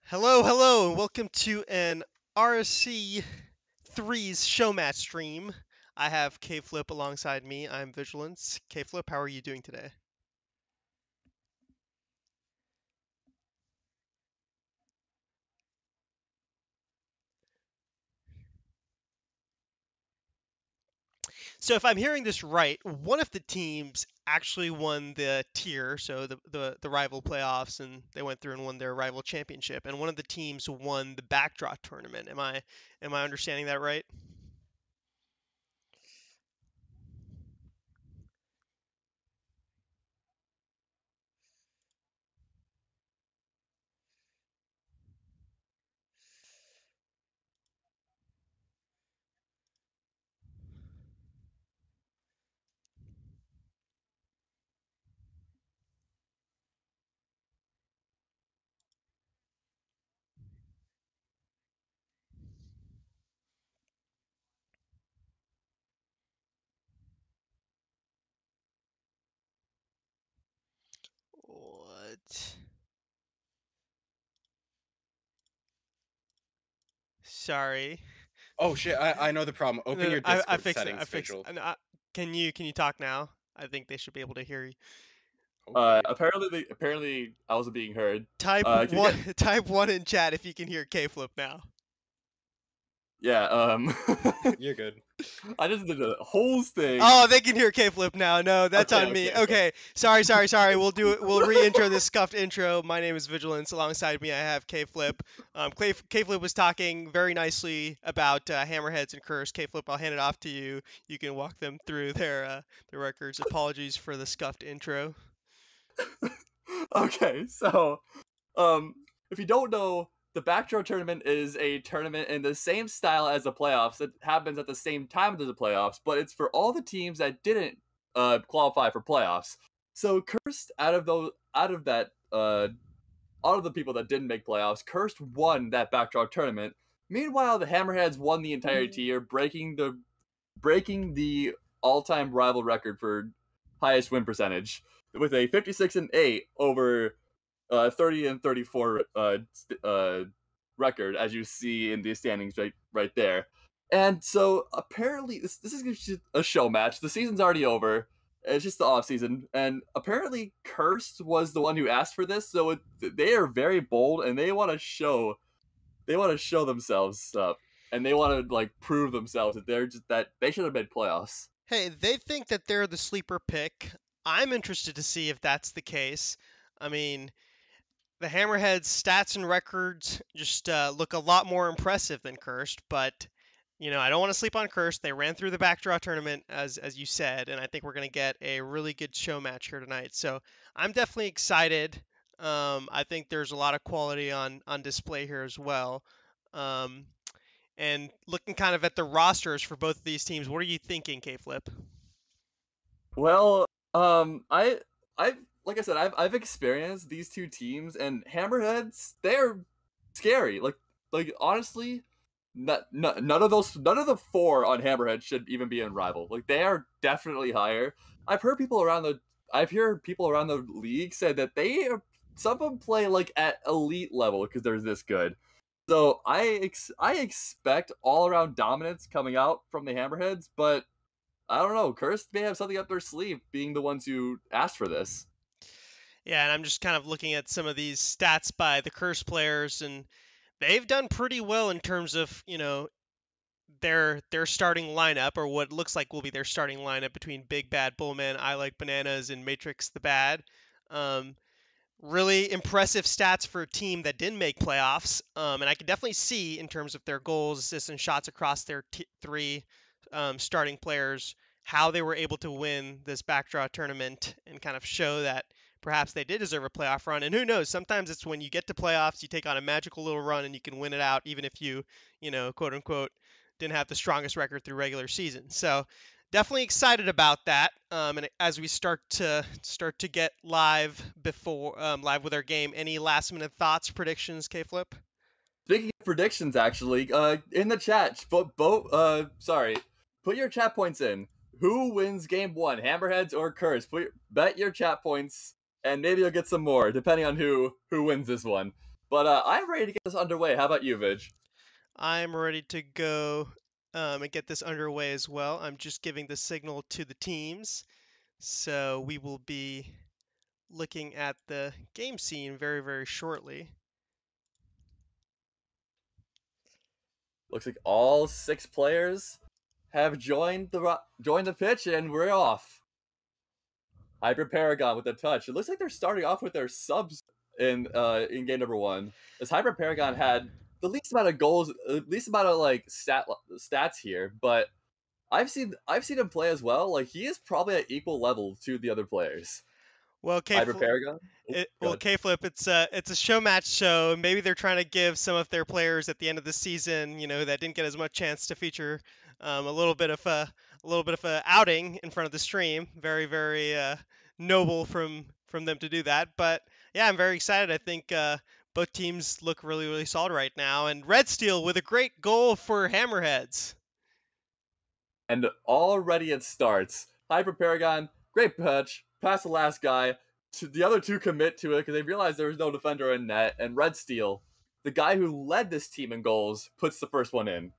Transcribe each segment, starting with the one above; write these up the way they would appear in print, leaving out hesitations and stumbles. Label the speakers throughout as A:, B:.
A: Hello, hello, and welcome to an RSC 3's Showmatch stream. I have K-Flip alongside me. I'm Vigilance. K-Flip, how are you doing today? So if I'm hearing this right, one of the teams actually won the tier, so the rival playoffs, and they went through and won their rival championship, and one of the teams won the backdraw tournament. Am I understanding that right? What? Sorry.
B: Oh shit, I know the problem. Open
A: No,
B: your
A: I
B: Discord
A: fixed it. I
B: settings,
A: fixed it.
B: Vigil.
A: Can you talk now? I think they should be able to hear you.
B: Okay.
C: Apparently I wasn't being heard.
A: Type
C: Can you
A: one.
C: get?
A: Type one in chat if you can hear K-Flip now.
C: Yeah.
B: You're good.
C: I just did a whole thing.
A: Oh, they can hear K-Flip now. No, that's
C: Okay,
A: on me.
C: okay.
A: Okay, sorry. We'll do it. We'll re-intro this scuffed intro. My name is Vigilance. Alongside me, I have K-Flip. K-Flip was talking very nicely about Hammerheads and Curse. K-Flip, I'll hand it off to you. You can walk them through their records. Apologies for the scuffed intro.
C: Okay, so um, if you don't know, the Backdoor Tournament is a tournament in the same style as the playoffs. It happens at the same time as the playoffs, but it's for all the teams that didn't qualify for playoffs. So Cursed out of the people that didn't make playoffs, Cursed won that backdraw tournament. Meanwhile, the Hammerheads won the entire tier, breaking the all-time rival record for highest win percentage with a 56-8 over 30 and 34 record, as you see in the standings right there. And so apparently this is just a show match. The season's already over. It's just the off season, and apparently Cursed was the one who asked for this. So they are very bold, and they want to show themselves up, and they want to like prove themselves that they should have made playoffs.
A: Hey, they think that they're the sleeper pick. I'm interested to see if that's the case. I mean, the Hammerheads' stats and records just look a lot more impressive than Cursed, but I don't want to sleep on Cursed. They ran through the backdraw tournament as you said, and I think we're going to get a really good show match here tonight. So I'm definitely excited. I think there's a lot of quality on display here as well. Um, and looking kind of at the rosters for both of these teams, what are you thinking, K-Flip?
C: Well, I like I said, I've experienced these two teams, and Hammerheads, they're scary. Like honestly, none of the four on Hammerhead should even be in rival. Like they are definitely higher. I've heard people around the I've heard people around the league say that some of them play like at elite level because they're this good. So I expect all around dominance coming out from the Hammerheads, but I don't know. Cursed may have something up their sleeve, being the ones who asked for this.
A: Yeah, and I'm just kind of looking at some of these stats by the Curse players, and they've done pretty well in terms of their starting lineup, or what looks like will be their starting lineup between Big Bad Bullman, I Like Bananas, and Matrix the Bad. Um, Really impressive stats for a team that didn't make playoffs, and I can definitely see in terms of their goals, assists, and shots across their three starting players how they were able to win this backdraw tournament and kind of show that perhaps they did deserve a playoff run. And who knows? Sometimes it's when you get to playoffs, you take on a magical little run and you can win it out, even if you quote unquote, didn't have the strongest record through regular season. So definitely excited about that. And as we start to get live with our game, any last minute thoughts, predictions, K Flip?
C: Speaking of predictions, actually, in the chat, put your chat points in. Who wins game one, Hammerheads or Curse? Bet your chat points, and maybe you'll get some more, depending on who wins this one. But I'm ready to get this underway. How about you, Vidge?
A: I'm ready to go and get this underway as well. I'm just giving the signal to the teams. So we will be looking at the game scene very, very shortly.
C: Looks like all 6 players have joined the pitch, and we're off. Hybrid Paragon with the touch. It looks like they're starting off with their subs in game number 1. This Hybrid Paragon had the least amount of goals, least amount of like stats here, but I've seen him play as well. Like he is probably at equal level to the other players.
A: Well,
C: Hybrid Paragon.
A: K-Flip, it's a show match show. Maybe they're trying to give some of their players at the end of the season, that didn't get as much chance to feature, a little bit of a outing in front of the stream. Very, very noble from them to do that. But yeah, I'm very excited. I think both teams look really, really solid right now. And Red Steel with a great goal for Hammerheads.
C: And already it starts. Hyper Paragon, great touch, past the last guy. The other 2 commit to it because they realize there was no defender in net. And Red Steel, the guy who led this team in goals, puts the first one in.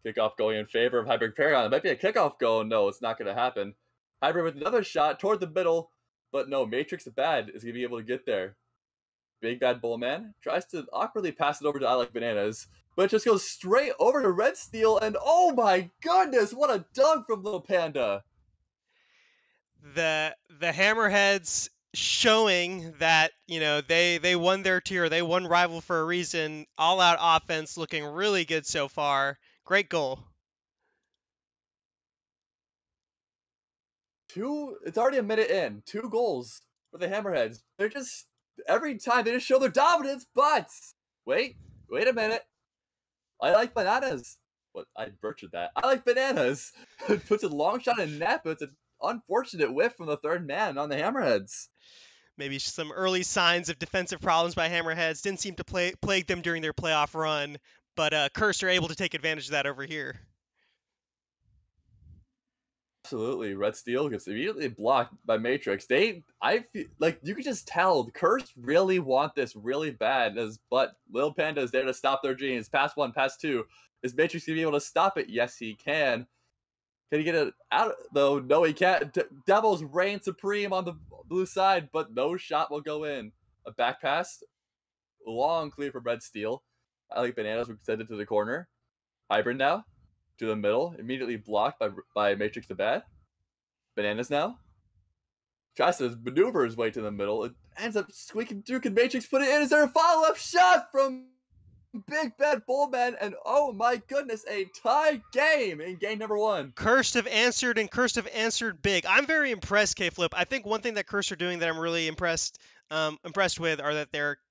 C: Kickoff going in favor of Hybrid Paragon. It might be a kickoff goal. No, it's not going to happen. Hybrid with another shot toward the middle. But no, Matrix the Bad is going to be able to get there. Big Bad Bullman tries to awkwardly pass it over to I Like Bananas, but it just goes straight over to Red Steel, and oh my goodness, what a dunk from Little Panda!
A: The Hammerheads showing that they won their tier, they won rival for a reason. All out offense, looking really good so far. Great goal.
C: It's already a minute in. 2 goals for the Hammerheads. They're just every time they just show their dominance, but wait a minute. I Like Bananas. What I butchered that. I Like Bananas. Puts a long shot in net, but it's an unfortunate whiff from the 3rd man on the Hammerheads.
A: Maybe some early signs of defensive problems by Hammerheads. Didn't seem to plague them during their playoff run, but Cursor able to take advantage of that over here.
C: Absolutely, Red Steel gets immediately blocked by Matrix. I feel like you could just tell the Curse really want this really bad, but Lil Panda is there to stop their dreams. Pass 1, pass 2. Is Matrix gonna be able to stop it? Yes, he can. Can he get it out? Though no, he can't. Devils reign supreme on the blue side, but no shot will go in. A back pass, long clear from Red Steel. I Like Bananas will send it to the corner. Hybrid now to the middle, immediately blocked by Matrix the Bad. Bananas now tries to maneuver his way to the middle. It ends up squeaking through. Can Matrix put it in? Is there a follow-up shot from Big Bad Bullman? And oh my goodness, a tie game in game number 1.
A: Cursed have answered, and Cursed have answered big. I'm very impressed, K-Flip. I think one thing that Cursed are doing that I'm really impressed with are that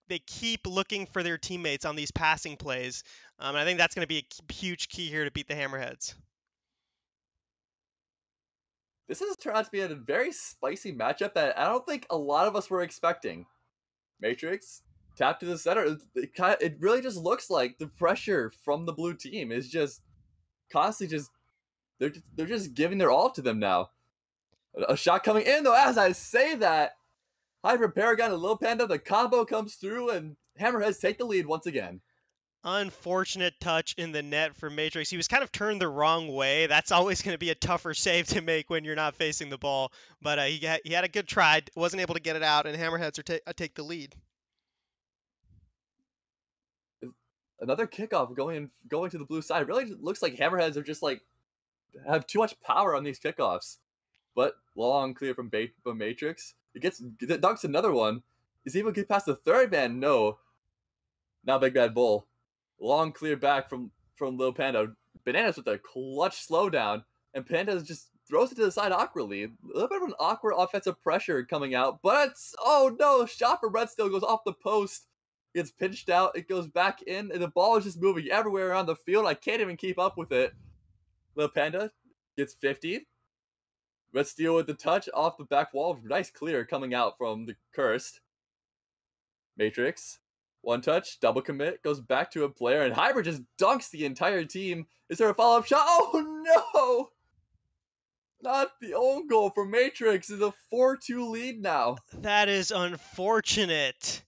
A: they keep looking for their teammates on these passing plays. And I think that's going to be a huge key here to beat the Hammerheads.
C: This has turned out to be a very spicy matchup that I don't think a lot of us were expecting. Matrix tap to the center. It really just looks like the pressure from the blue team is just constantly they're just giving their all to them now. A shot coming in though. As I say that, Hybrid Paragon and Lil Panda, the combo comes through, and Hammerheads take the lead once again.
A: Unfortunate touch in the net for Matrix. He was kind of turned the wrong way. That's always going to be a tougher save to make when you're not facing the ball. But he had a good try. Wasn't able to get it out, and Hammerheads take the lead.
C: Another kickoff going to the blue side. It really looks like Hammerheads are just like have too much power on these kickoffs. But long clear from Matrix. It dunks another one. Is he able to get past the 3rd man? No. Now Big Bad Bull. Long clear back from Lil Panda. Bananas with a clutch slowdown, and Panda just throws it to the side awkwardly. A little bit of an awkward offensive pressure coming out, but oh no, shot from Red Steel goes off the post. Gets pinched out, it goes back in, and the ball is just moving everywhere around the field. I can't even keep up with it. Lil Panda gets 50. Red Steel with the touch off the back wall. Nice clear coming out from the Cursed. Matrix. 1 touch, double commit, goes back to a player, and Hybrid just dunks the entire team. Is there a follow-up shot? Oh no! Not the own goal for Matrix. Is a 4-2 lead now.
A: That is unfortunate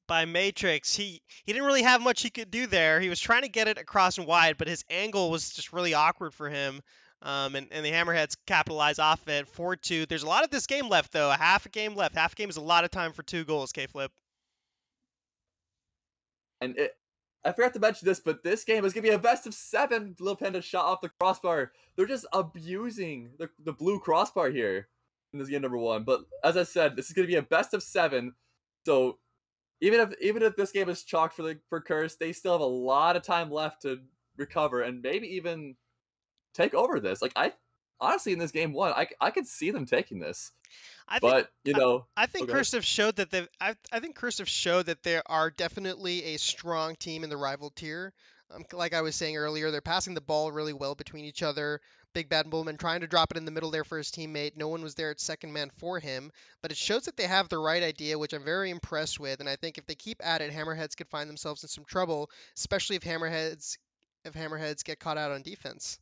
A: by Matrix. He didn't really have much he could do there. He was trying to get it across and wide, but his angle was just really awkward for him. And the Hammerheads capitalize off it. 4-2. There's a lot of this game left, though. A game left. Half a game is a lot of time for 2 goals, K-Flip.
C: And I forgot to mention this, but this game is going to be a best of 7. Lil Panda shot off the crossbar. They're just abusing the blue crossbar here in this game number 1. But as I said, this is going to be a best of 7. So even if this game is chalked for Curse, they still have a lot of time left to recover and maybe even take over this. Like, I honestly, in this game 1, I could see them taking this.
A: I think,
C: But you know,
A: I think
C: okay.
A: Cursive showed that I think Cursive showed that they are definitely a strong team in the rival tier. Like I was saying earlier, they're passing the ball really well between each other. Big Bad Bullman trying to drop it in the middle there for his teammate. No one was there at second man for him, but it shows that they have the right idea, which I'm very impressed with. And I think if they keep at it, Hammerheads could find themselves in some trouble, especially if Hammerheads get caught out on defense.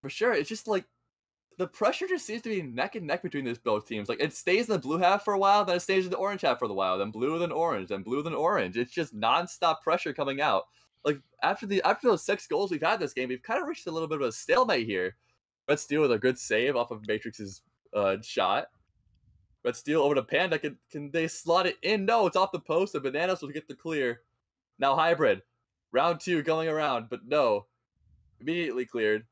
C: For sure, it's just like the pressure just seems to be neck and neck between these both teams. Like, it stays in the blue half for a while, then it stays in the orange half for a while, then blue, then orange, then blue, then orange. It's just nonstop pressure coming out. Like, after those 6 goals we've had this game, we've kind of reached a little bit of a stalemate here. Red Steel with a good save off of Matrix's shot. Red Steel over to Panda. Can they slot it in? No, it's off the post, and Bananas will get the clear. Now Hybrid. Round 2 going around, but no. Immediately cleared.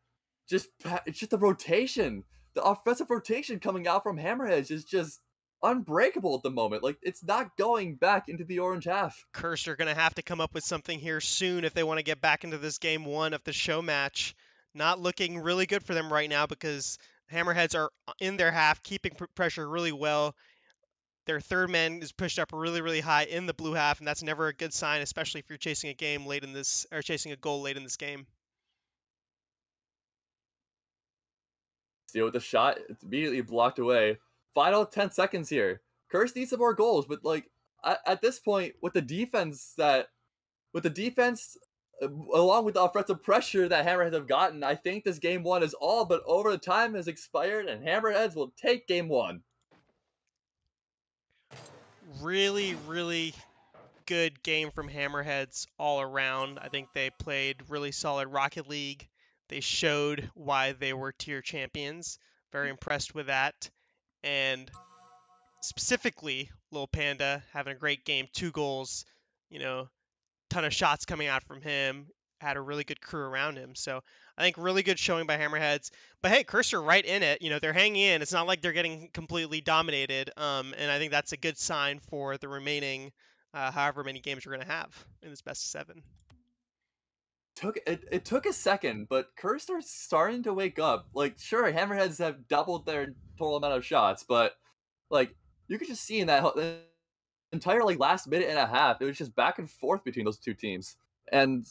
C: It's just the rotation. The offensive rotation coming out from Hammerheads is just unbreakable at the moment. Like, it's not going back into the orange half.
A: Curse are going to have to come up with something here soon if they want to get back into this game 1 of the show match. Not looking really good for them right now because Hammerheads are in their half, keeping pressure really well. Their third man is pushed up really, really high in the blue half, and that's never a good sign, especially if you're chasing a game late in this, or chasing a goal late in this game.
C: Steal with the shot. It's immediately blocked away. Final 10 seconds here. Curse needs some more goals, but like at this point, with the defense, along with the offensive pressure that Hammerheads have gotten, I think this game 1 is all but over. The time has expired, and Hammerheads will take game 1.
A: Really, really good game from Hammerheads all around. I think they played really solid Rocket League. They showed why they were tier champions. Very impressed with that. And specifically, Lil Panda having a great game, 2 goals, ton of shots coming out from him, had a really good crew around him. So I think really good showing by Hammerheads. But hey, Cursor right in it. They're hanging in. It's not like they're getting completely dominated. And I think that's a good sign for the remaining however many games we're going to have in this best of 7.
C: It took a second, but Curse are starting to wake up. Like, sure, Hammerheads have doubled their total amount of shots, but like, you could just see in that entire like last minute and a half, it was just back and forth between those 2 teams. And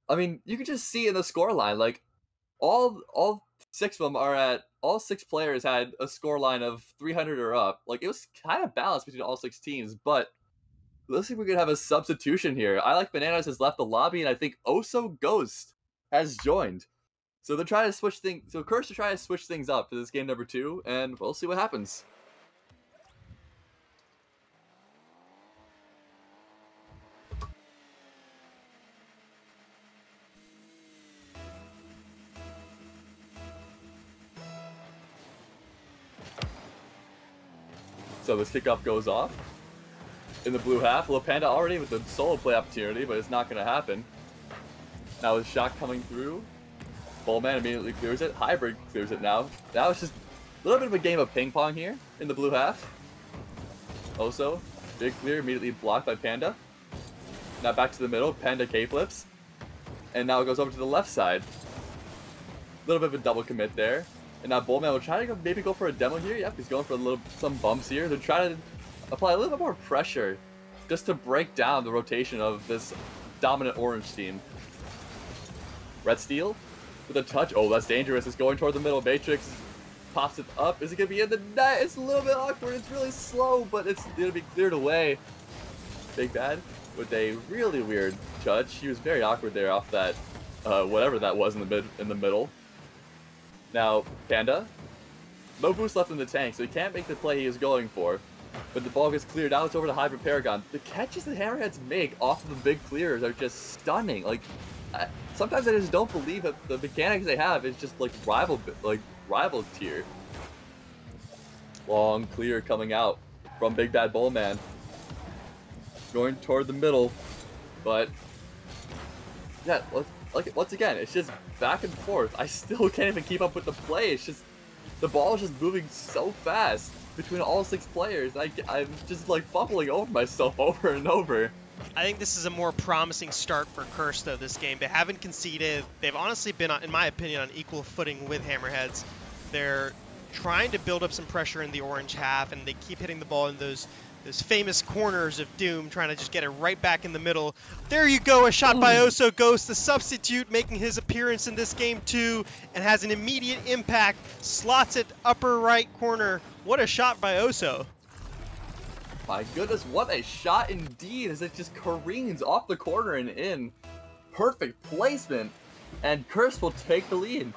C: I mean, you could just see in the scoreline, like all 6 of them all 6 players had a scoreline of 300 or up. Like, it was kind of balanced between all 6 teams, but let's see if we could have a substitution here. I Like Bananas has left the lobby, and I think Oso Ghost has joined. So they're trying to switch things. So Curse are trying to switch things up for this game number 2, and we'll see what happens. So this kickoff goes off. In the blue half, Lil Panda already with the solo play opportunity, but it's not going to happen. Now his shot coming through. Bullman immediately clears it. Hybrid clears it now. Now it's just a little bit of a game of ping pong here in the blue half. Also, big clear immediately blocked by Panda. Now back to the middle, Panda K-flips. And now it goes over to the left side. A little bit of a double commit there. And now Bullman will try to maybe go for a demo here. Yep, he's going for some bumps here. They're trying to apply a little bit more pressure just to break down the rotation of this dominant orange team. Red Steel with a touch. Oh, that's dangerous. It's going toward the middle. Matrix pops it up. Is it going to be in the net? It's a little bit awkward. It's really slow, but it's going to be cleared away. Big Bad with a really weird touch. He was very awkward there off that, whatever that was in the middle. Now, Panda, no boost left in the tank, so he can't make the play he was going for. But the ball gets cleared out, it's over to Hybrid Paragon. The catches that Hammerheads make off of the big clears are just stunning. Like, sometimes I just don't believe that the mechanics they have is just like rival tier. Long clear coming out from Big Bad Bullman. Going toward the middle, but yeah, like once again, it's just back and forth. I still can't even keep up with the play. It's just the ball is just moving so fast between all 6 players. I'm just like fumbling over myself over and over.
A: I think this is a more promising start for Curse, though, this game. They haven't conceded. They've honestly been, in my opinion, on equal footing with Hammerheads. They're trying to build up some pressure in the orange half, and they keep hitting the ball in those famous corners of doom, trying to just get it right back in the middle. There you go, a shot by Oso Ghost, the substitute making his appearance in this game too, and has an immediate impact, slots it upper right corner. What a shot by Oso.
C: My goodness, what a shot indeed, as it just careens off the corner and in. Perfect placement, and Curse will take the lead.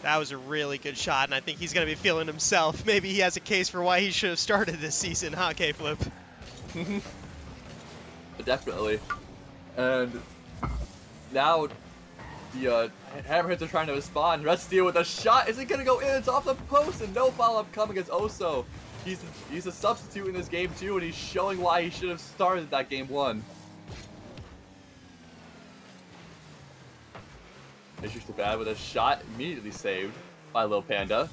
A: That was a really good shot, and I think he's going to be feeling himself. Maybe he has a case for why he should have started this season, huh, K-Flip?
C: Definitely. And now the Hammerheads are trying to respond. Red Steel with a shot. Is it going to go in? It's off the post, and no follow-up coming against Oso. He's a substitute in this game, too, and he's showing why he should have started that game 1. Issues to bad with a shot immediately saved by Lil Panda.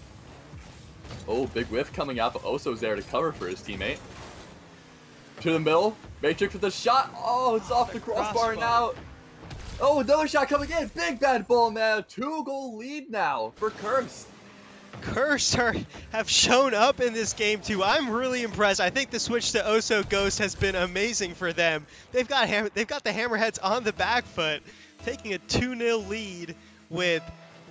C: Oh, big whiff coming out, but Oso's there to cover for his teammate. To the middle, Matrix with a shot. Oh, it's off the crossbar and out. Oh, another shot coming in. Big Bad Bull, man. 2-goal lead now for Curse.
A: Curse have shown up in this game too. I'm really impressed. I think the switch to Oso Ghost has been amazing for them. They've got the Hammerheads on the back foot, taking a 2-0 lead with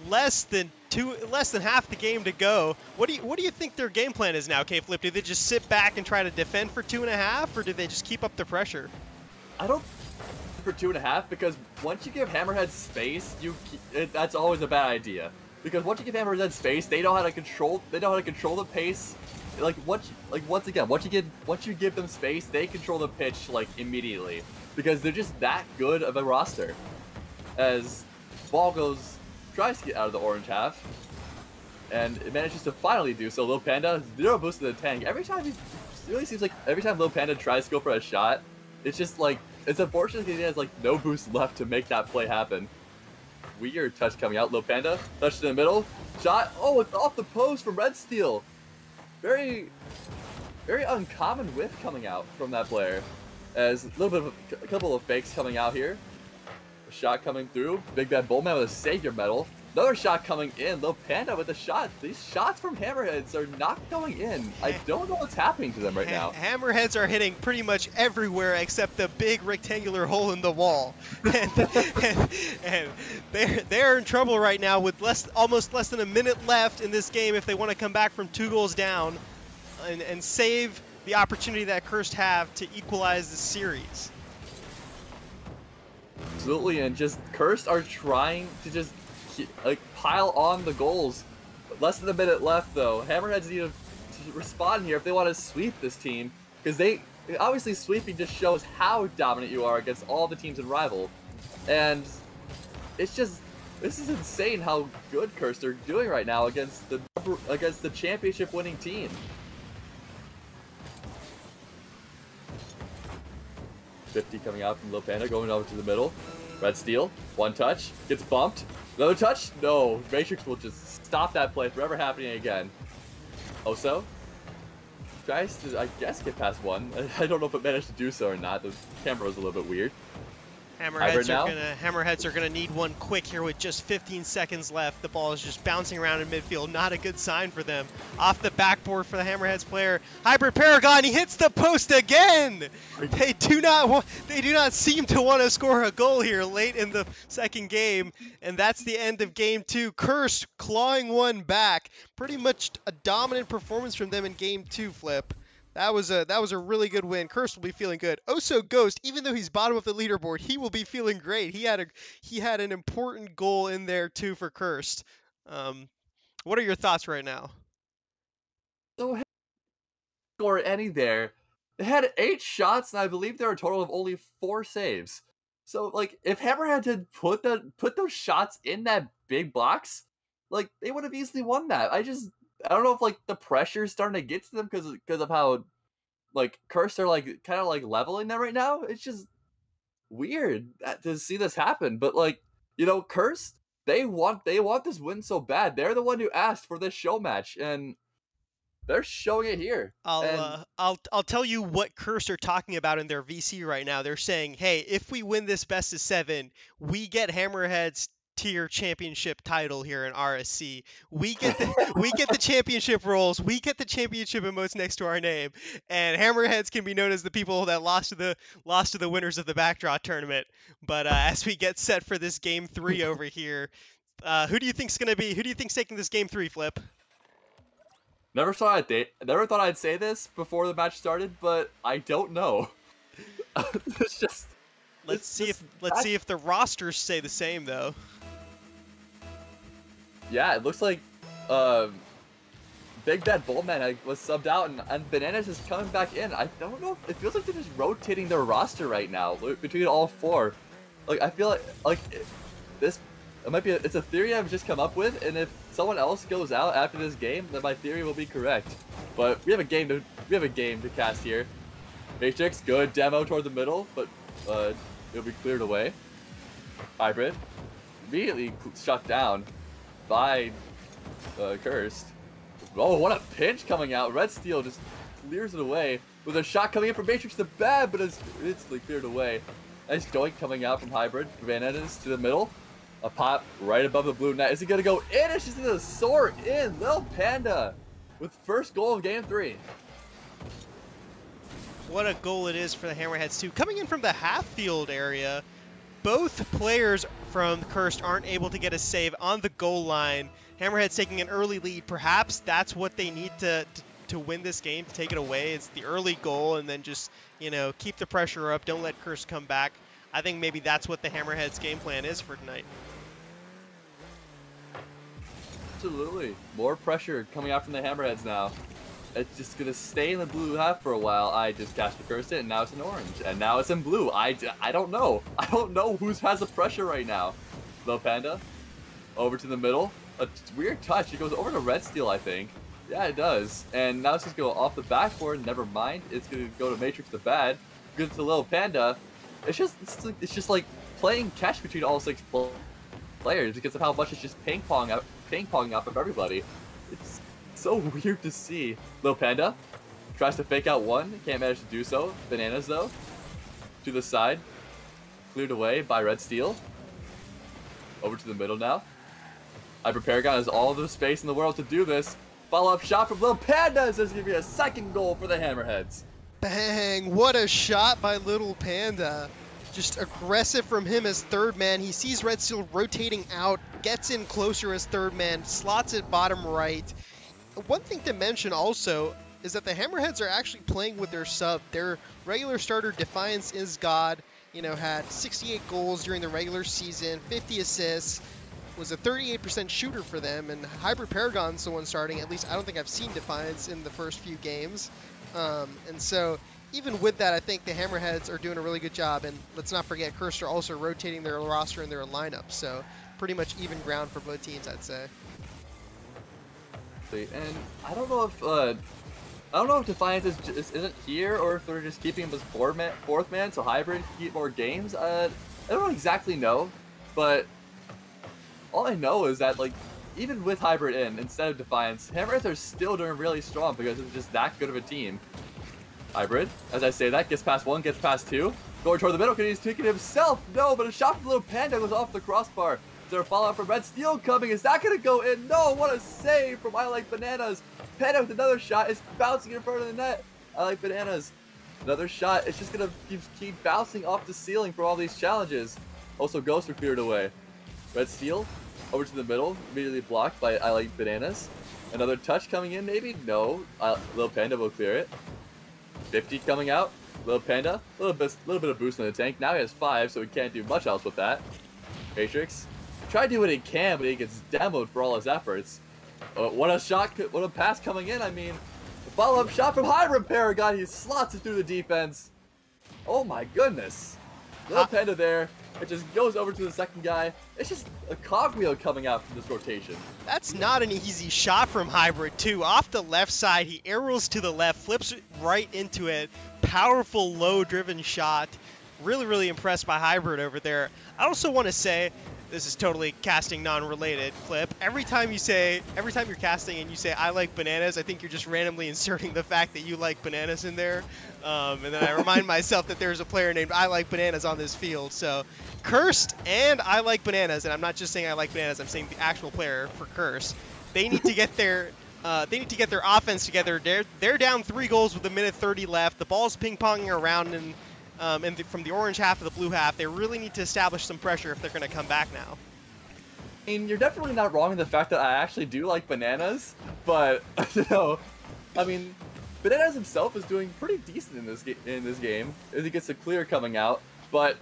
A: less than half the game to go. What do you think their game plan is now, K-Flip? Do they just sit back and try to defend for 2.5, or do they just keep up the pressure?
C: I don't for 2.5, because once you give Hammerhead space, that's always a bad idea. Because once you give Hammerhead space, they know how to control the pace. Once you give them space, they control the pitch like immediately, because they're just that good of a roster. As ball tries to get out of the orange half, and it manages to finally do so. Lil Panda, 0 boost to the tank. It really seems like every time Lil Panda tries to go for a shot, it's just like, it's unfortunate he has like no boost left to make that play happen. Weird touch coming out. Lil Panda, touch to the middle, shot. Oh, it's off the post from Red Steel. Very, very uncommon whiff coming out from that player. As a couple of fakes coming out here. A shot coming through. Big Bad Bullman with a Savior medal. Another shot coming in. Lil Panda with a shot. These shots from Hammerheads are not going in. I don't know what's happening to them right now.
A: Hammerheads are hitting pretty much everywhere except the big rectangular hole in the wall. and they're in trouble right now with almost less than a minute left in this game if they want to come back from 2 goals down and save the opportunity that Cursed have to equalize the series.
C: Absolutely, and just Cursed are trying to just like pile on the goals. Less than a minute left though. Hammerheads need to respond here if they want to sweep this team, because obviously sweeping just shows how dominant you are against all the teams in Rival, and this is insane how good Cursed are doing right now against the championship winning team. .50 coming out from Lil Panda, going over to the middle. Red Steel, 1 touch, gets bumped. Another touch? No, Matrix will just stop that play from ever happening again. Oso tries to, I guess, get past 1. I don't know if it managed to do so or not. The camera was a little bit weird.
A: Hammerheads are gonna need one quick here with just 15 seconds left. The ball is just bouncing around in midfield. Not a good sign for them. Off the backboard for the Hammerheads player. Hybrid Paragon, he hits the post again. They do not seem to want to score a goal here late in the second game, and that's the end of game 2. Cursed clawing one back. Pretty much a dominant performance from them in game 2, Flip. That was a really good win. Cursed will be feeling good. Oso Ghost, even though he's bottom of the leaderboard, he will be feeling great. He had an important goal in there too for Cursed. What are your thoughts right now?
C: So score any there. They had 8 shots, and I believe there were a total of only 4 saves. So, like, if Hammerhead had put those shots in that big box, like, they would have easily won that. I don't know if, like, the pressure's starting to get to them because of how, like, Cursed are, like, kind of, like, leveling them right now. It's just weird to see this happen. But, like, Cursed, they want this win so bad. They're the one who asked for this show match, and they're showing it here. And
A: I'll tell you what Cursed are talking about in their VC right now. They're saying, hey, if we win this best of 7, we get Hammerheads tier championship title here in RSC. We get the championship roles. We get the championship emotes next to our name, and Hammerheads can be known as the people that lost to the winners of the backdraw tournament. But as we get set for this game 3 over here, who do you think's taking this game 3, Flip?
C: never thought I'd say this before the match started, but I don't know. it's just
A: Let's see if the rosters say the same though.
C: Yeah, it looks like Big Bad Bullman was subbed out, and Bananas is coming back in. I don't know. It feels like they're just rotating their roster right now between all 4. Like, I feel like it's a theory I've just come up with, and if someone else goes out after this game, then my theory will be correct. But we have a game to cast here. Matrix, good demo toward the middle, but it'll be cleared away. Hybrid, immediately shut down by Cursed. Oh, what a pinch coming out! Red Steel just clears it away with a shot coming in from Matrix to bad, but it's instantly cleared away. Nice doink coming out from Hybrid. Bananas to the middle. A pop right above the blue net. Is he gonna go in? It's just gonna soar in. Lil Panda with first goal of game 3.
A: What a goal it is for the Hammerheads too. Coming in from the half field area, both players from Cursed aren't able to get a save on the goal line. Hammerheads taking an early lead. Perhaps that's what they need to win this game, to take it away. It's the early goal, and then just, keep the pressure up. Don't let Cursed come back. I think maybe that's what the Hammerheads game plan is for tonight.
C: Absolutely. More pressure coming out from the Hammerheads now. It's just gonna stay in the blue half for a while. I just cast the Cursed it, and now it's in orange. And now it's in blue. I don't know. I don't know who has the pressure right now. Lil Panda, over to the middle. A weird touch. It goes over to Red Steel, I think. Yeah, it does. And now it's just going to go off the backboard. Never mind. It's going to go to Matrix the Bad. Good to Lil Panda. It's just like playing catch between all 6 players because of how much it's just ping-ponging off of everybody. It's so weird to see. Lil Panda tries to fake out one. Can't manage to do so. Bananas, though, to the side. Cleared away by Red Steel. Over to the middle now. Hyper Paragon has all the space in the world to do this. Follow-up shot from Lil Panda. This is going to be a second goal for the Hammerheads.
A: Bang! What a shot by Little Panda. Just aggressive from him as third man. He sees Red Steel rotating out, gets in closer as third man, slots it bottom right. One thing to mention also is that the Hammerheads are actually playing with their sub. Their regular starter, Defiance is God, had 68 goals during the regular season, 50 assists, was a 38% shooter for them, and Hybrid Paragon's the one starting. At least I don't think I've seen Defiance in the first few games. And so even with that, I think the Hammerheads are doing a really good job. And let's not forget, Cursed are also rotating their roster and their lineup. So pretty much even ground for both teams, I'd say.
C: And I don't know if Defiance isn't here, or if they're just keeping him as fourth man, so Hybrid can keep more games. I don't exactly know, but all I know is that, like, even with Hybrid in instead of Defiance, Hammerheads are still doing really strong because it's just that good of a team. Hybrid, as I say that, gets past 1, gets past 2. Going toward the middle, because he's taking himself. No, but a shot from Little Panda goes off the crossbar. Is there a follow-up from Red Steel coming? Is that going to go in? No, what a save from I Like Bananas. Panda with another shot is bouncing in front of the net. I Like Bananas. Another shot. It's just going to keep bouncing off the ceiling for all these challenges. Also, Ghosts are cleared away. Red Steel over to the middle, immediately blocked by I Like Bananas. Another touch coming in, maybe? No. Little Panda will clear it. 50 coming out. Little Panda, little bit of boost in the tank. Now he has 5, so he can't do much else with that. Matrix, try to do what he can, but he gets demoed for all his efforts. What a pass coming in, I mean. The follow-up shot from Hybrid Paragon, he slots it through the defense. Oh my goodness. Little Panda there, it just goes over to the second guy. It's just a cogwheel coming out from this rotation.
A: That's not an easy shot from Hybrid, too. Off the left side, he arrows to the left, flips right into it. Powerful, low-driven shot. Really, really impressed by Hybrid over there. I also want to say, this is totally casting non-related, Flip. Every time you're casting and you say, I like bananas, I think you're just randomly inserting the fact that you like bananas in there. And then I remind myself that there's a player named I like bananas on this field. So, Cursed and I like bananas, and I'm not just saying I like bananas, I'm saying the actual player for Curse. They need to get their offense together. They're down 3 goals with 1:30 left. The ball's ping-ponging around from the orange half to the blue half. They really need to establish some pressure if they're going to come back now.
C: I mean, you're definitely not wrong in the fact that I actually do like bananas, but I mean, Bananas himself is doing pretty decent in this game as he gets a clear coming out. But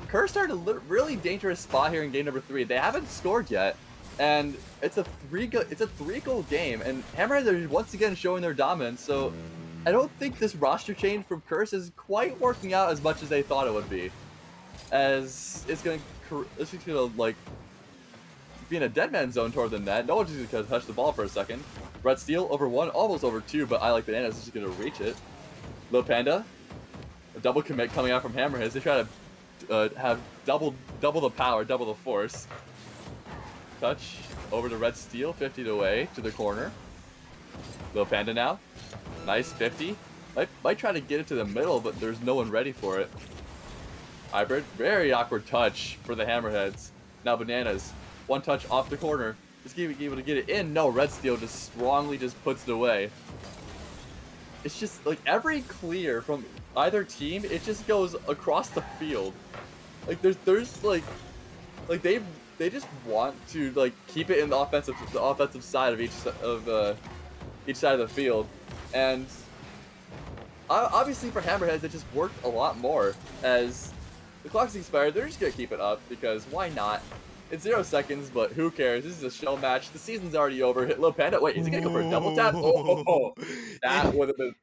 C: Curse started a really dangerous spot here in game number 3. They haven't scored yet, and it's a 3-goal game, and Hammerheads are once again showing their dominance. So I don't think this roster change from Curse is quite working out as much as they thought it would be, as it's gonna like be in a dead man zone toward the net. No one's just gonna touch the ball for a second. Red Steel over 1, almost over 2, but I like bananas is just gonna reach it. Lil Panda, a double commit coming out from Hammerheads. They try to have double the power, double the force. Touch over to Red Steel, 50 away to the corner. Lil Panda now. Nice 50. Might try to get it to the middle, but there's no one ready for it. Hybrid, very awkward touch for the Hammerheads. Now Bananas, 1 touch off the corner. Just able to get it in. No, Red Steel just strongly puts it away. It's just like every clear from either team, it just goes across the field. Like there's like they just want to like keep it in the offensive side of each side of the field. And obviously for Hammerheads, it just worked a lot more. As the clock's expired, they're just gonna keep it up because why not? It's 0 seconds, but who cares? This is a show match. The season's already over. Hit Lil Panda. Wait, is he gonna go for a double tap? Oh. That would have been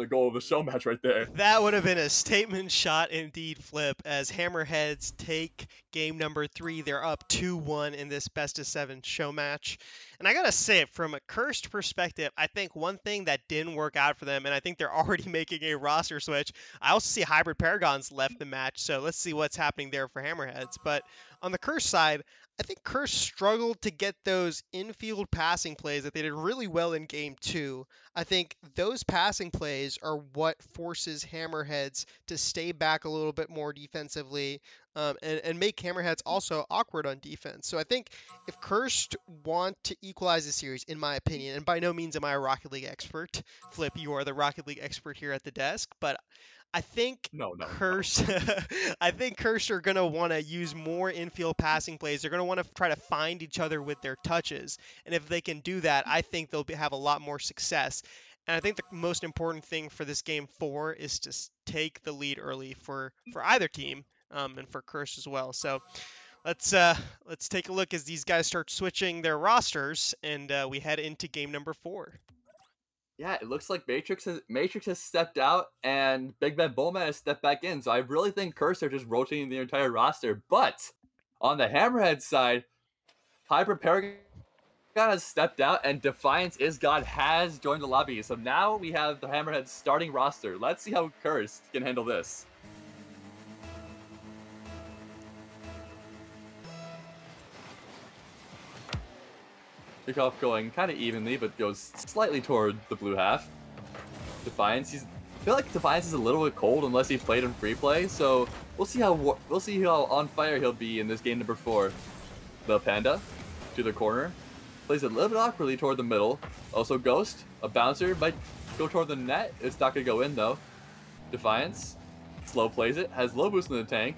C: the goal of the show match right there.
A: That would have been a statement shot indeed, Flip, as Hammerheads take game number 3. They're up 2-1 in this best-of-7 show match. And I gotta say, from a Cursed perspective, I think one thing that didn't work out for them, and I think they're already making a roster switch. I also see Hybrid Paragons left the match, so let's see what's happening there for Hammerheads. But on the Curse side, I think Curse struggled to get those infield passing plays that they did really well in game 2. I think those passing plays are what forces Hammerheads to stay back a little bit more defensively, and make Hammerheads also awkward on defense. So I think if Cursed want to equalize the series, in my opinion, and by no means am I a Rocket League expert, Flip, you are the Rocket League expert here at the desk, but I think Curse I think Curse are going to want to use more infield passing plays. They're going to want to try to find each other with their touches. And if they can do that, I think they'll have a lot more success. And I think the most important thing for this game 4 is to take the lead early for either team, and for Curse as well. So let's take a look as these guys start switching their rosters, and we head into game number 4.
C: Yeah, it looks like Matrix has stepped out and Big Ben Bowman has stepped back in. So I really think Curse are just rotating the entire roster. But on the Hammerhead side, Hybrid Paragon has stepped out and Defiance is God has joined the lobby. So now we have the Hammerhead starting roster. Let's see how Curse can handle this. Kickoff going kind of evenly, but goes slightly toward the blue half. Defiance, I feel like Defiance is a little bit cold unless he played in free play, so we'll see how on fire he'll be in this game number 4. The Panda to the corner, plays it a little bit awkwardly toward the middle. Also Ghost, a bouncer, might go toward the net. It's not gonna go in though. Defiance, slow plays it, has low boost in the tank.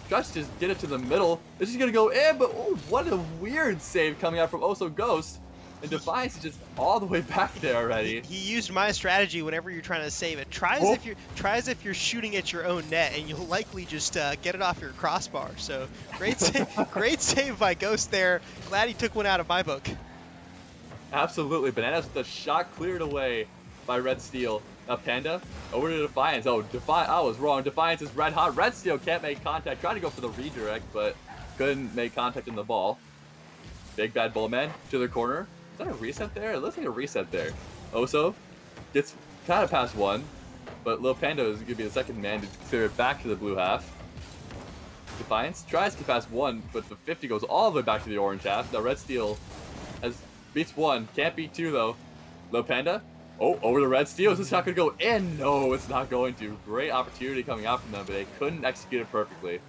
C: Tries to just get it to the middle. This is gonna go in, but oh, what a weird save coming out from Oso Ghost. And Defiance is just all the way back there already.
A: He used my strategy whenever you're trying to save it. Try as if you're shooting at your own net, and you'll likely just get it off your crossbar. So great great save by Ghost there. Glad he took one out of my book.
C: Absolutely. Bananas with the shot cleared away by Red Steel. Now Panda over to Defiance. Oh, I was wrong. Defiance is red hot. Red Steel can't make contact. Trying to go for the redirect, but couldn't make contact in the ball. Big Bad Bullman to the corner. Is that a reset there? It looks like a reset there. Oso gets kind of past one, but Lil Panda is going to be the second man to clear it back to the blue half. Defiance tries to get past one, but the 50 goes all the way back to the orange half. Now Red Steel beats one, can't beat two though. Lil Panda, oh, over the Red Steel. Is this not going to go in? No, it's not going to. Great opportunity coming out from them, but they couldn't execute it perfectly.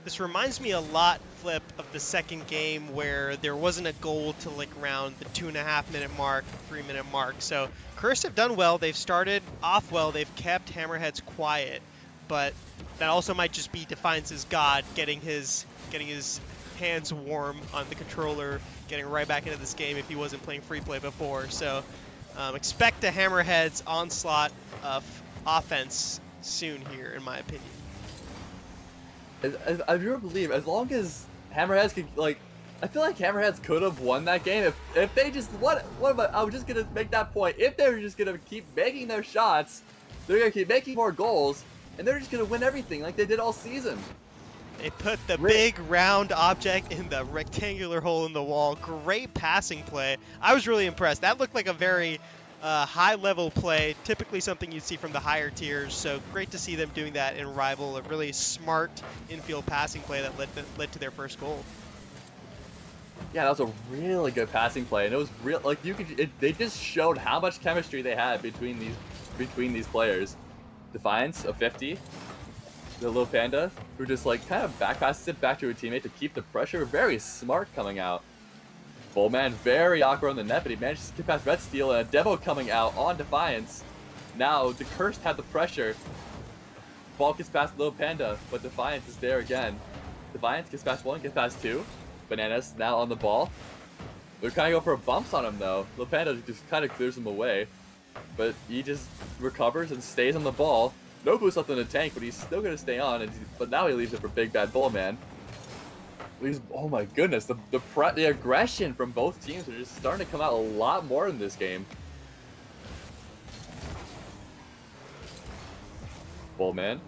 A: This reminds me a lot, Flip, of the second game where there wasn't a goal to like around the 2.5 minute mark, 3 minute mark. So Cursed have done well. They've started off well. They've kept Hammerheads quiet, but that also might just be Defiance's God getting his hands warm on the controller, getting right back into this game if he wasn't playing free play before. So expect a Hammerheads onslaught of offense soon here, in my opinion.
C: I really believe, as long as Hammerheads could, like, I feel like Hammerheads could have won that game if they just, I was just going to make that point, if they were just going to keep making their shots, they're going to keep making more goals, and they're just going to win everything like they did all season.
A: They put the big round object in the rectangular hole in the wall. Great passing play. I was really impressed. That looked like a very high-level play, typically something you'd see from the higher tiers, so great to see them doing that in Rival, a really smart infield passing play that led to their first goal.
C: Yeah, that was a really good passing play, and it was real. Like they just showed how much chemistry they had between these players. Defiance, a 50, the Lil Panda, who just like kind of back passes it back to a teammate to keep the pressure. Very smart coming out. Bullman very awkward on the net, but he manages to get past Red Steel, and a demo coming out on Defiance. Now, the Cursed had the pressure. Ball gets past Lil Panda, but Defiance is there again. Defiance gets past one, gets past two. Bananas now on the ball. They're kind of go for bumps on him, though. Lil Panda just kind of clears him away, but he just recovers and stays on the ball. No boost up in the tank, but he's still going to stay on, but now he leaves it for Big Bad Bullman. Oh my goodness, the aggression from both teams are just starting to come out a lot more in this game. Bullman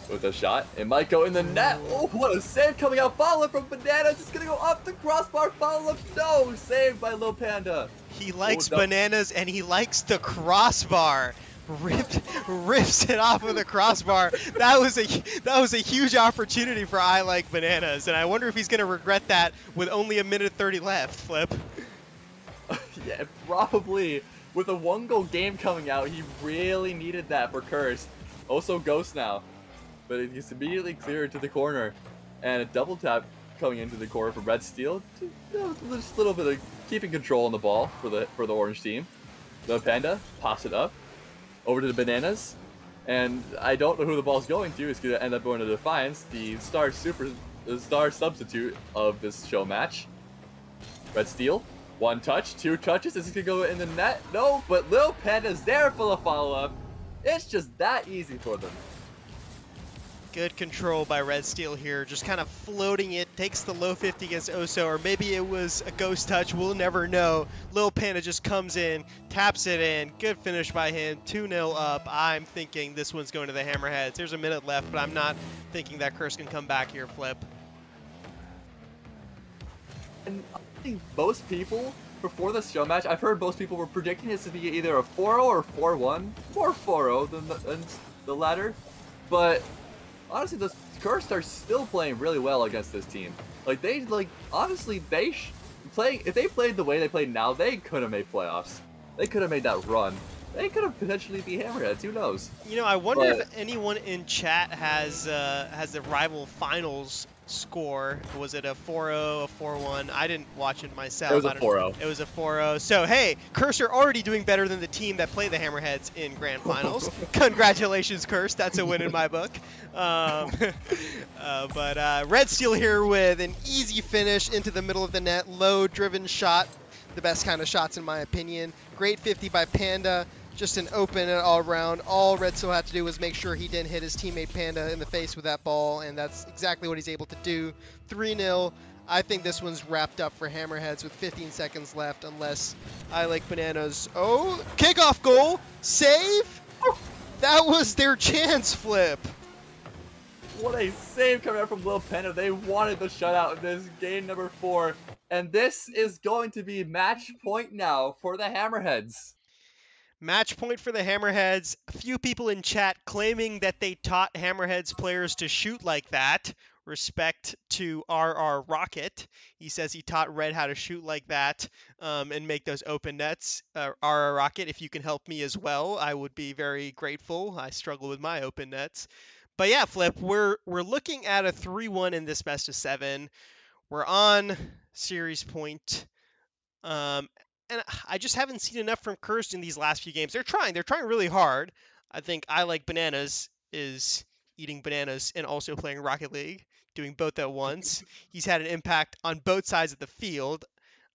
C: with a shot. It might go in the net. Oh, what a save coming out. Follow-up from Bananas. It's going to go off the crossbar. Follow-up. No, saved by Lil Panda.
A: He likes Bananas and he likes the crossbar. Rips it off with a crossbar. That was a huge opportunity for I Like Bananas, and I wonder if he's gonna regret that with only a minute 30 left. Flip.
C: Yeah, probably. With a 1-goal game coming out, he really needed that for Curse. Also Ghost now, but it gets immediately cleared to the corner, and a double tap coming into the corner from Red Steel. Just a little bit of keeping control on the ball for the orange team. The Panda pops it up over to the Bananas, and I don't know who the ball's going to. It's going to end up going to Defiance, the star substitute of this show match. Red Steel, 1 touch, 2 touches. Is it going to go in the net? No, but Lil Panda's there for the follow-up. It's just that easy for them.
A: Good control by Red Steel here, just kind of floating it, takes the low 50 against Oso, or maybe it was a ghost touch, we'll never know. Lil Panda just comes in, taps it in, good finish by him, 2-0 up. I'm thinking this one's going to the Hammerheads. There's a minute left, but I'm not thinking that Curse can come back here, Flip.
C: And I think most people, before this show match, I've heard most people were predicting this to be either a 4-0 or 4-1. More 4-0 than the latter, but honestly, the Cursed are still playing really well against this team. Like, honestly, if they played the way they played now, they could have made playoffs. They could have made that run. They could have potentially beat Hammerheads, who knows?
A: You know, I wonder if anyone in chat has the Rival Finals score. Was it a 4-0, a 4-1? I didn't watch it myself.
C: It was a 4-0.
A: It was a 4-0. So, hey, Cursor already doing better than the team that played the Hammerheads in Grand Finals. Congratulations, Curse. That's a win in my book. But Red Steel here with an easy finish into the middle of the net. Low-driven shot. the best kind of shots in my opinion. Great 50 by Panda, just an open all around. All Red Steel had to do was make sure he didn't hit his teammate Panda in the face with that ball, and that's exactly what he's able to do. 3-0. I think this one's wrapped up for Hammerheads with 15 seconds left, unless I like Bananas. Oh, kickoff goal, save. That was their chance, Flip.
C: What a save coming out from Lil Panda. They wanted the shutout in this game number 4. And this is going to be match point now for the Hammerheads.
A: Match point for the Hammerheads. A few people in chat claiming that they taught Hammerheads players to shoot like that. Respect to RR Rocket. He says he taught Red how to shoot like that and make those open nets. RR Rocket, if you can help me as well, I would be very grateful. I struggle with my open nets. But yeah, Flip, we're looking at a 3-1 in this best of 7. We're on series point. And I just haven't seen enough from Kirst in these last few games. They're trying really hard. I think I Like Bananas is eating bananas and also playing Rocket League, doing both at once. He's had an impact on both sides of the field.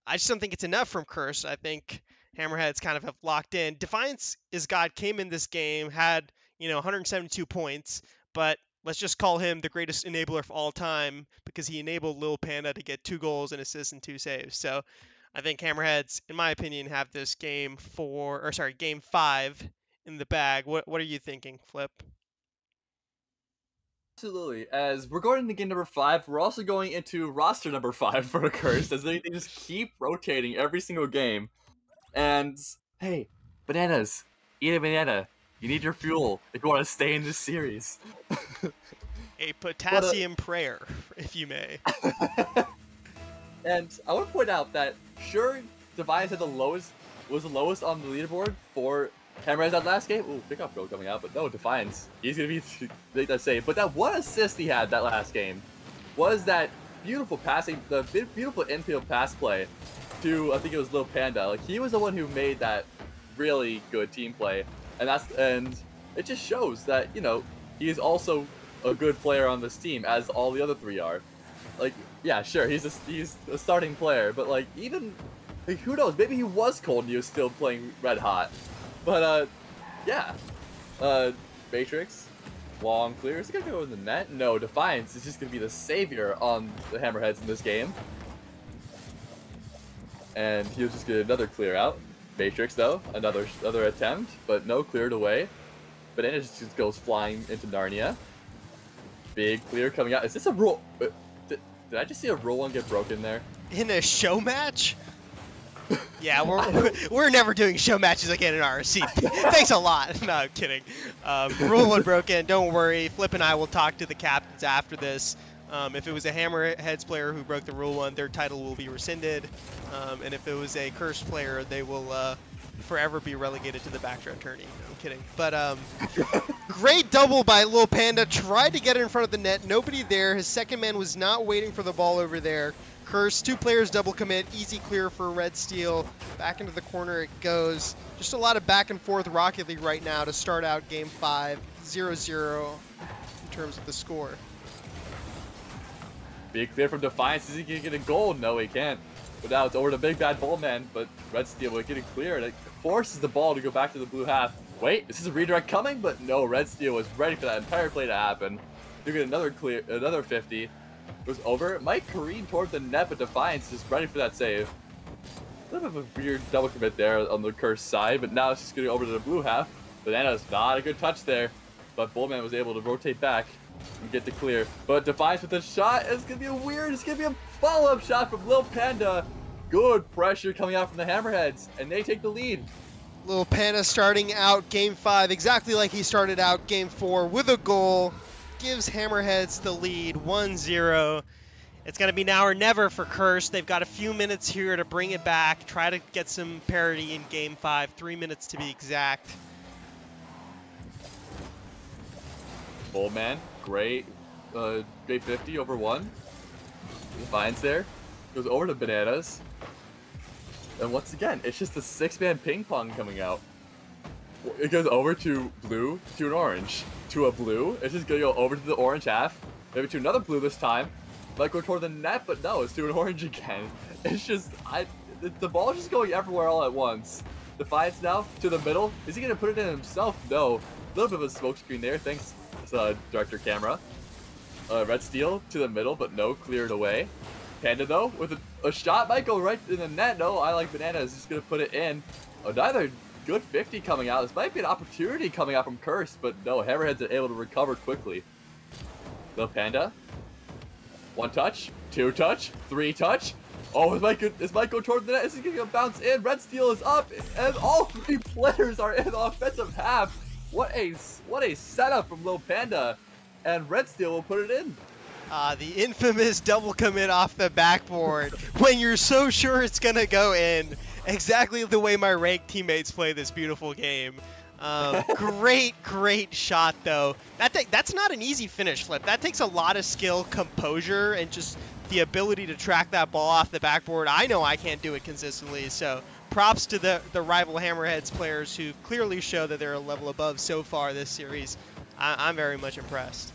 A: I just don't think it's enough from Kirst. I think Hammerheads kind of have locked in. Defiance is God came in this game, had 172 points, but let's just call him the greatest enabler of all time because he enabled Lil Panda to get 2 goals, and assists, and 2 saves. So I think Hammerheads, in my opinion, have this game 5 in the bag. What are you thinking, Flip?
C: Absolutely. As we're going into game number 5, we're also going into roster number 5 for the Curse, as they just keep rotating every single game. And hey, Bananas, eat a banana. You need your fuel if you want to stay in this series.
A: A potassium prayer, if you may.
C: And I want to point out that sure, Defiance had was the lowest on the leaderboard for Hammerheads that last game. Ooh, pickup goal coming out, but no, Defiance. He's gonna make that save. But that one assist he had that last game was that beautiful passing, the beautiful infield pass play to, I think it was Lil Panda. Like, he was the one who made that really good team play, and it just shows that he is also a good player on this team, as all the other 3 are. Like, yeah, sure, he's a starting player, but like, even like, who knows? Maybe he was cold and he was still playing red hot. But yeah, Matrix, long clear. Is he gonna go in the net? No, Defiance is just gonna be the savior on the Hammerheads in this game, and he'll just get another clear out. Matrix though, another attempt, but no, cleared away. Banana just goes flying into Narnia. Big clear coming out. Is this a roll? Did I just see a roll one get broken there?
A: In a show match? Yeah, we're never doing show matches again in RSC. Thanks a lot. No, I'm kidding. Rule 1 broken. Don't worry. Flip and I will talk to the captains after this. If it was a Hammerheads player who broke the Rule 1, their title will be rescinded. And if it was a Cursed player, they will forever be relegated to the background tourney. No, I'm kidding. But great double by Lil Panda. Tried to get it in front of the net. Nobody there. His second man was not waiting for the ball over there. Curse, 2 players double commit, easy clear for Red Steel. Back into the corner it goes. Just a lot of back and forth Rocket League right now to start out game 5. 0-0 in terms of the score.
C: Big clear from Defiance. Is he gonna get a goal? No, he can't. But now it's over to Big Bad Bullman, but Red Steel will get it clear, and it forces the ball to go back to the blue half. Wait, is this a redirect coming? But no, Red Steel was ready for that entire play to happen. You get another clear, another 50. Goes over. It might careen toward the net, but Defiance is ready for that save. A little bit of a weird double commit there on the Curse side, but now it's just getting over to the blue half. Banana's not a good touch there, but Bullman was able to rotate back and get the clear. But Defiance with the shot is going to be it's going to be a follow-up shot from Lil Panda. Good pressure coming out from the Hammerheads, and they take the lead.
A: Lil Panda starting out game 5 exactly like he started out game 4 with a goal. Gives Hammerheads the lead, 1-0. It's going to be now or never for Curse. They've got a few minutes here to bring it back, try to get some parity in game 5, 3 minutes to be exact.
C: Bullman, great 50 over 1. Defiance there. Goes over to Bananas. And once again, it's just a 6-man ping pong coming out. It goes over to blue, to an orange, to a blue. It's just gonna go over to the orange half, maybe to another blue this time. Might go toward the net, but no, it's to an orange again. It's just, the ball is just going everywhere all at once. Defiance now to the middle. Is he gonna put it in himself? No. A little bit of a smoke screen there. Thanks, director camera. Red Steel to the middle, but no, cleared away. Panda though with a shot might go right in the net. No, I like Banana is just gonna put it in. Another good 50 coming out. This might be an opportunity coming out from Curse, but no, Hammerheads are able to recover quickly. The Panda. 1 touch, 2 touch, 3 touch. Oh, this might go toward the net. This is gonna bounce in. Red Steel is up, and all 3 players are in the offensive half. What a setup from Lil Panda, and Red Steel will put it in.
A: The infamous double commit off the backboard when you're so sure it's gonna go in. Exactly the way my ranked teammates play this beautiful game. Great shot though. That's not an easy finish, Flip. That takes a lot of skill, composure, and just the ability to track that ball off the backboard. I know I can't do it consistently, so props to the rival Hammerheads players who clearly show that they're a level above so far this series. I'm very much impressed.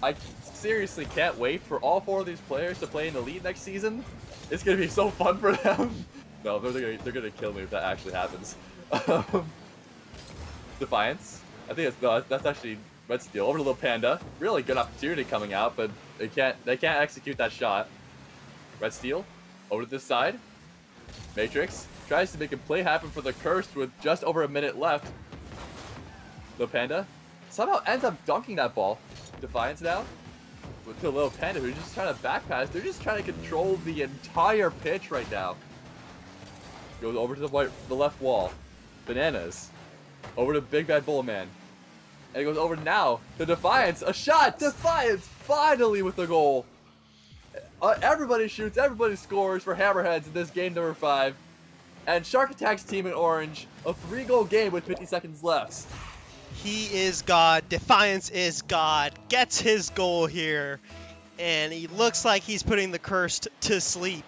C: I seriously can't wait for all 4 of these players to play in the league next season. It's gonna be so fun for them. No, they're gonna kill me if that actually happens. Defiance. I think that's actually Red Steel over to Lil Panda. Really good opportunity coming out, but they can't execute that shot. Red Steel over to this side. Matrix tries to make a play happen for the Cursed with just over a minute left. Lil Panda somehow ends up dunking that ball. Defiance now with the Lil Panda who's just trying to back pass. They're just trying to control the entire pitch right now. Goes over to the left wall. Bananas. Over to Big Bad Bull Man. And it goes over now to Defiance. A shot! Defiance finally with the goal. Everybody shoots, everybody scores for Hammerheads in this game number 5. And Shark Attack's team in orange, a 3-goal game with 50 seconds left.
A: He is God. Defiance is God. Gets his goal here. And he looks like he's putting the Cursed to sleep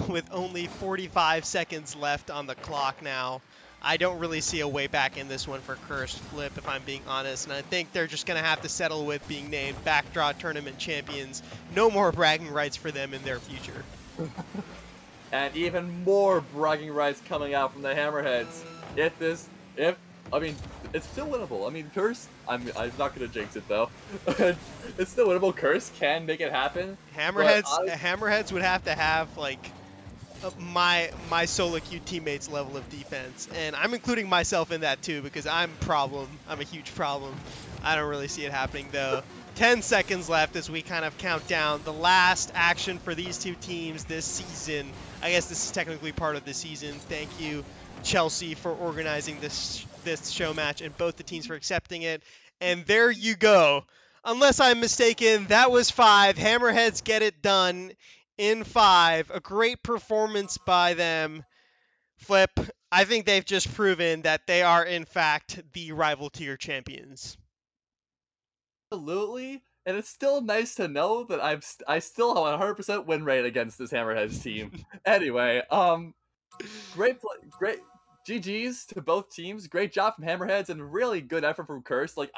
A: with only 45 seconds left on the clock now. I don't really see a way back in this one for Cursed, Flip, if I'm being honest. And I think they're just going to have to settle with being named Backdraw Tournament champions. No more bragging rights for them in their future.
C: And even more bragging rights coming out from the Hammerheads. I mean, it's still winnable. I mean, Curse, I'm not going to jinx it, though. It's still winnable. Curse can make it happen.
A: Hammerheads would have to have, like, my solo queue teammates level of defense. And I'm including myself in that, too, because I'm a huge problem. I don't really see it happening, though. 10 seconds left as we kind of count down the last action for these 2 teams this season. I guess this is technically part of the season. Thank you, Chelsea, for organizing this show match and both the teams for accepting it. And there you go. Unless I'm mistaken, that was 5. Hammerheads get it done in 5. A great performance by them. Flip, I think they've just proven that they are, in fact, the rival tier champions.
C: Absolutely. And it's still nice to know that I still have a 100% win rate against this Hammerheads team. Anyway, great GG's to both teams. Great job from Hammerheads and really good effort from Curse. Like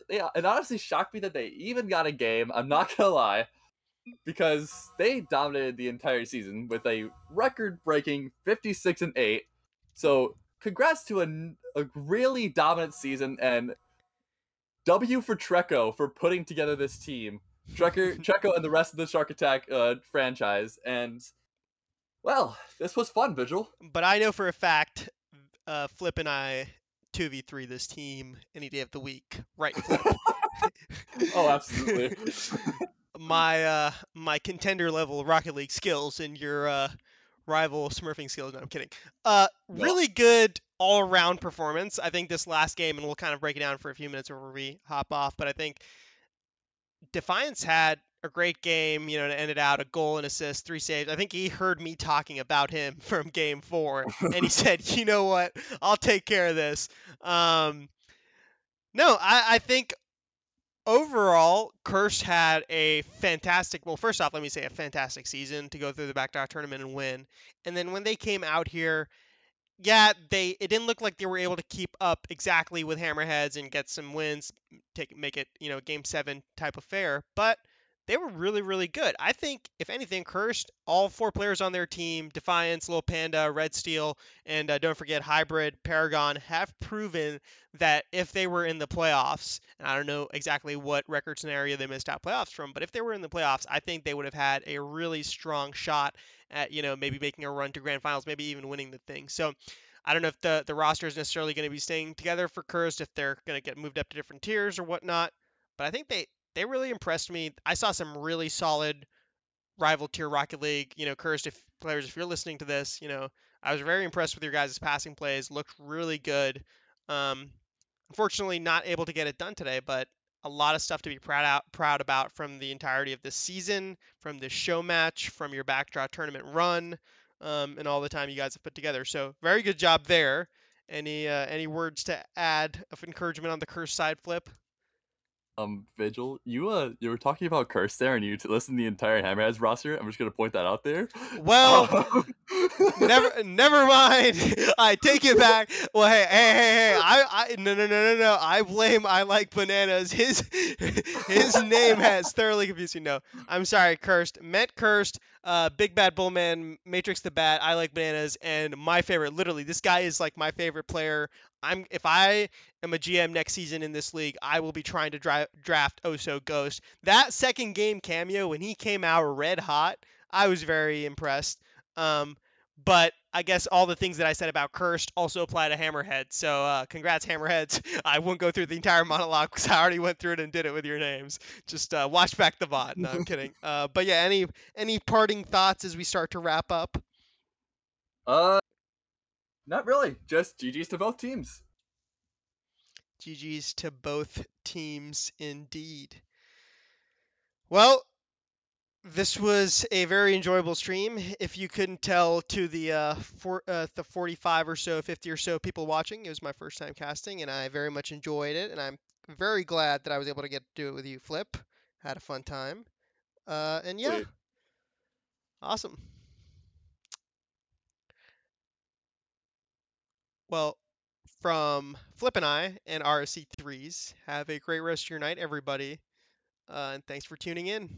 C: it honestly shocked me that they even got a game. I'm not gonna lie, because they dominated the entire season with a record-breaking 56-8. So congrats to a really dominant season, and W for Treco for putting together this team. Treco and the rest of the Shark Attack franchise. And, well, this was fun, Vigil.
A: But I know for a fact, Flip and I 2v3 this team any day of the week. Right, Flip?
C: Oh, absolutely.
A: My contender level Rocket League skills and your rival smurfing skills. No, I'm kidding. Really good all-around performance. I think this last game, and we'll kind of break it down for a few minutes before we hop off, but I think Defiance had a great game, to end it out, a goal, an assist, 3 saves. I think he heard me talking about him from game 4, and he said, you know what, I'll take care of this. No, I think overall, Curse had a fantastic, well, first off, let me say a fantastic season to go through the backdoor tournament and win. And then when they came out here, yeah, it didn't look like they were able to keep up exactly with Hammerheads and get some wins, make it, game 7 type of fair. But they were really, really good. I think, if anything, Cursed, all four players on their team, Defiance, Little Panda, Red Steel, and don't forget Hybrid, Paragon, have proven that if they were in the playoffs, and I don't know exactly what record scenario they missed out playoffs from, but if they were in the playoffs, I think they would have had a really strong shot at, maybe making a run to grand finals, maybe even winning the thing. So I don't know if the roster is necessarily going to be staying together for Cursed, if they're going to get moved up to different tiers or whatnot. But I think they really impressed me. I saw some really solid rival tier Rocket League, Cursed if players, if you're listening to this, I was very impressed with your guys' passing plays. Looked really good. Um, Unfortunately, not able to get it done today, but a lot of stuff to be proud about from the entirety of this season, from this show match, from your backdraw tournament run, and all the time you guys have put together. So very good job there. Any words to add of encouragement on the Curse side, Flip?
C: Vigil, you were talking about Curse there, and you listen to the entire Hammerheads roster. I'm just gonna point that out there.
A: Well,
C: Um,
A: never mind. I take it back. Well, hey. No, no, no, no, no. I like bananas. His name has thoroughly confused me. No, I'm sorry. Cursed meant cursed. Big Bad Bullman, Matrix the Bat. I like bananas, and my favorite. Literally, this guy is like my favorite player. If I am a GM next season in this league, I will be trying to draft Oso Ghost. That second game cameo when he came out red hot, I was very impressed. Um, but I guess all the things that I said about Cursed also apply to Hammerhead. So congrats, Hammerheads. I won't go through the entire monologue because I already went through it and did it with your names. Just watch back the VOD. No, I'm kidding. But yeah, any parting thoughts as we start to wrap up?
C: uh, not really. Just GG's to both teams.
A: GG's to both teams indeed. Well, this was a very enjoyable stream. If you couldn't tell to the 45 or so, 50 or so people watching, it was my first time casting, and I very much enjoyed it. And I'm very glad that I was able to get to do it with you, Flip. Had a fun time. And yeah,
C: Wait.
A: awesome. Well, from Flip and I and RSC3s, have a great rest of your night, everybody. And thanks for tuning in.